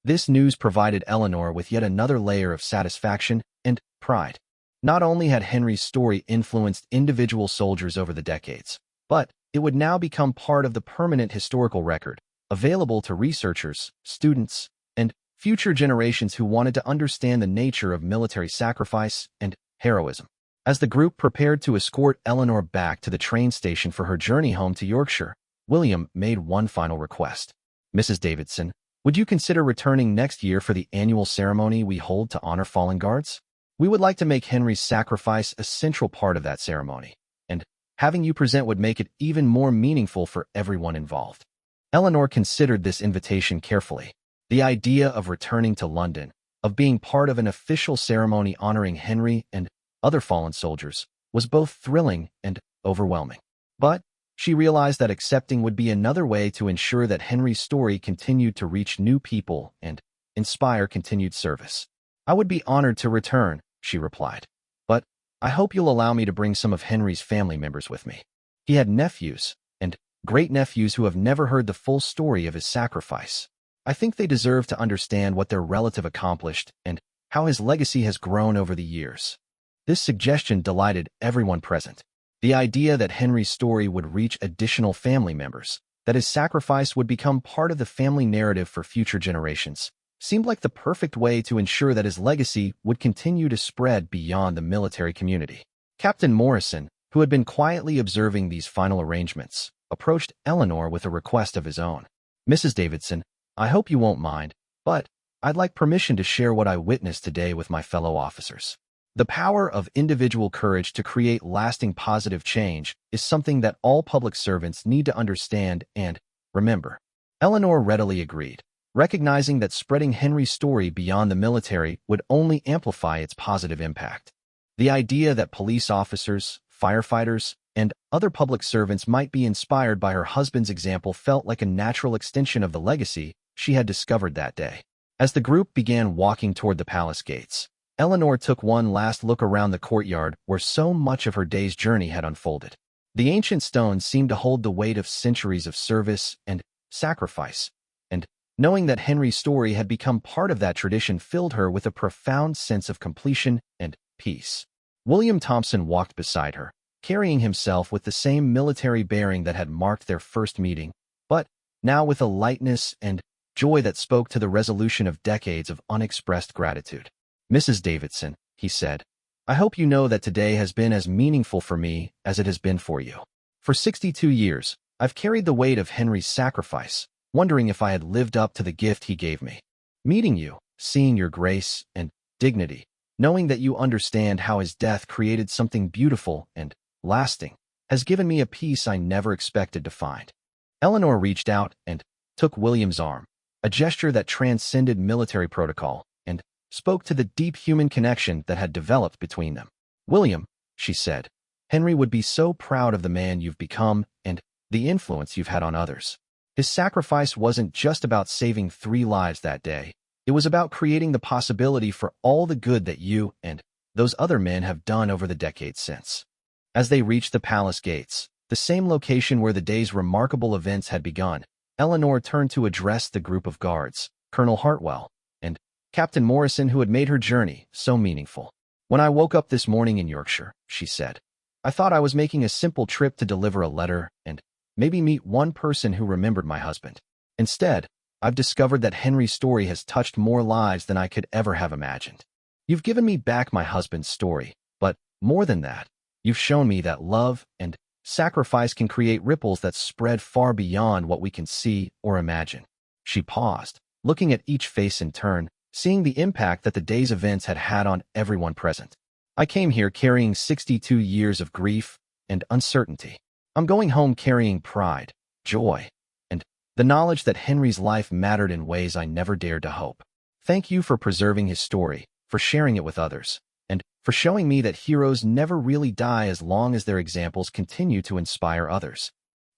This news provided Eleanor with yet another layer of satisfaction and pride. Not only had Henry's story influenced individual soldiers over the decades, but it would now become part of the permanent historical record, available to researchers, students, and future generations who wanted to understand the nature of military sacrifice and heroism. As the group prepared to escort Eleanor back to the train station for her journey home to Yorkshire, William made one final request. "Mrs. Davidson, would you consider returning next year for the annual ceremony we hold to honor fallen guards? We would like to make Henry's sacrifice a central part of that ceremony, and having you present would make it even more meaningful for everyone involved." Eleanor considered this invitation carefully. The idea of returning to London, of being part of an official ceremony honoring Henry and other fallen soldiers, was both thrilling and overwhelming. But she realized that accepting would be another way to ensure that Henry's story continued to reach new people and inspire continued service. "I would be honored to return," she replied, "but I hope you'll allow me to bring some of Henry's family members with me. He had nephews and great-nephews who have never heard the full story of his sacrifice. I think they deserve to understand what their relative accomplished and how his legacy has grown over the years." This suggestion delighted everyone present. The idea that Henry's story would reach additional family members, that his sacrifice would become part of the family narrative for future generations, seemed like the perfect way to ensure that his legacy would continue to spread beyond the military community. Captain Morrison, who had been quietly observing these final arrangements, approached Eleanor with a request of his own. "Mrs. Davidson, I hope you won't mind, but I'd like permission to share what I witnessed today with my fellow officers. The power of individual courage to create lasting positive change is something that all public servants need to understand and remember." Eleanor readily agreed, recognizing that spreading Henry's story beyond the military would only amplify its positive impact. The idea that police officers, firefighters, and other public servants might be inspired by her husband's example felt like a natural extension of the legacy she had discovered that day. As the group began walking toward the palace gates, Eleanor took one last look around the courtyard where so much of her day's journey had unfolded. The ancient stones seemed to hold the weight of centuries of service and sacrifice, and knowing that Henry's story had become part of that tradition filled her with a profound sense of completion and peace. William Thompson walked beside her, carrying himself with the same military bearing that had marked their first meeting, but now with a lightness and joy that spoke to the resolution of decades of unexpressed gratitude. "Mrs. Davidson," he said, "I hope you know that today has been as meaningful for me as it has been for you. For 62 years, I've carried the weight of Henry's sacrifice, wondering if I had lived up to the gift he gave me. Meeting you, seeing your grace and dignity, knowing that you understand how his death created something beautiful and lasting, has given me a peace I never expected to find." Eleanor reached out and took William's arm, a gesture that transcended military protocol and spoke to the deep human connection that had developed between them. "William," she said, "Henry would be so proud of the man you've become, and the influence you've had on others. His sacrifice wasn't just about saving 3 lives that day. It was about creating the possibility for all the good that you and those other men have done over the decades since. As they reached the palace gates, the same location where the day's remarkable events had begun, Eleanor turned to address the group of guards, Colonel Hartwell, and Captain Morrison, who had made her journey so meaningful. "When I woke up this morning in Yorkshire," she said, "I thought I was making a simple trip to deliver a letter and maybe meet one person who remembered my husband. Instead, I've discovered that Henry's story has touched more lives than I could ever have imagined. You've given me back my husband's story, but more than that, you've shown me that love and sacrifice can create ripples that spread far beyond what we can see or imagine." She paused, looking at each face in turn, seeing the impact that the day's events had had on everyone present. "I came here carrying 62 years of grief and uncertainty. I'm going home carrying pride, joy, and the knowledge that Henry's life mattered in ways I never dared to hope. Thank you for preserving his story, for sharing it with others, and for showing me that heroes never really die as long as their examples continue to inspire others."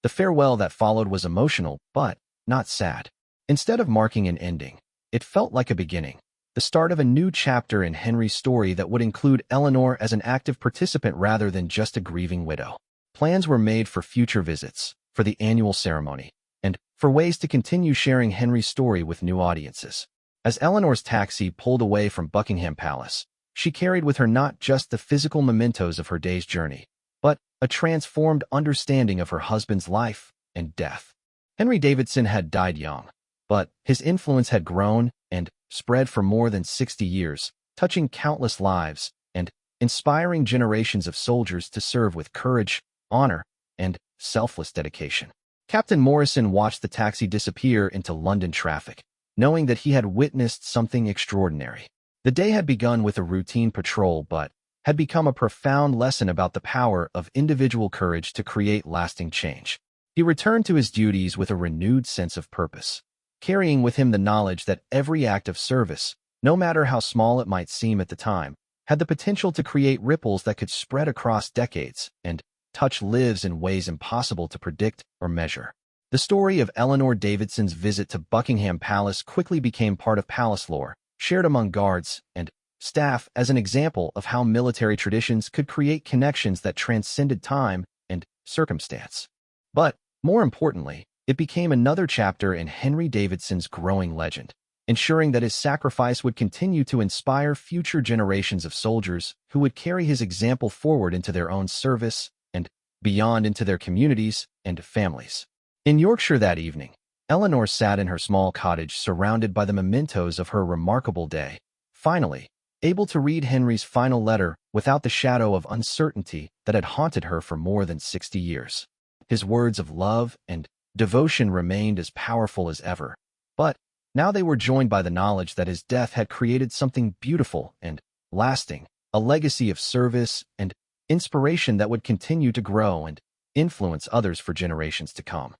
The farewell that followed was emotional, but not sad. Instead of marking an ending, it felt like a beginning, the start of a new chapter in Henry's story that would include Eleanor as an active participant rather than just a grieving widow. Plans were made for future visits, for the annual ceremony, and for ways to continue sharing Henry's story with new audiences. As Eleanor's taxi pulled away from Buckingham Palace, she carried with her not just the physical mementos of her day's journey, but a transformed understanding of her husband's life and death. Henry Davidson had died young, but his influence had grown and spread for more than 60 years, touching countless lives and inspiring generations of soldiers to serve with courage, honor, and selfless dedication. Captain Morrison watched the taxi disappear into London traffic, knowing that he had witnessed something extraordinary. The day had begun with a routine patrol but had become a profound lesson about the power of individual courage to create lasting change. He returned to his duties with a renewed sense of purpose, carrying with him the knowledge that every act of service, no matter how small it might seem at the time, had the potential to create ripples that could spread across decades and touch lives in ways impossible to predict or measure. The story of Eleanor Davidson's visit to Buckingham Palace quickly became part of palace lore, shared among guards and staff as an example of how military traditions could create connections that transcended time and circumstance. But, more importantly, it became another chapter in Henry Davidson's growing legend, ensuring that his sacrifice would continue to inspire future generations of soldiers who would carry his example forward into their own service and beyond into their communities and families. In Yorkshire that evening, Eleanor sat in her small cottage surrounded by the mementos of her remarkable day, finally, able to read Henry's final letter without the shadow of uncertainty that had haunted her for more than 60 years. His words of love and devotion remained as powerful as ever, but now they were joined by the knowledge that his death had created something beautiful and lasting, a legacy of service and inspiration that would continue to grow and influence others for generations to come.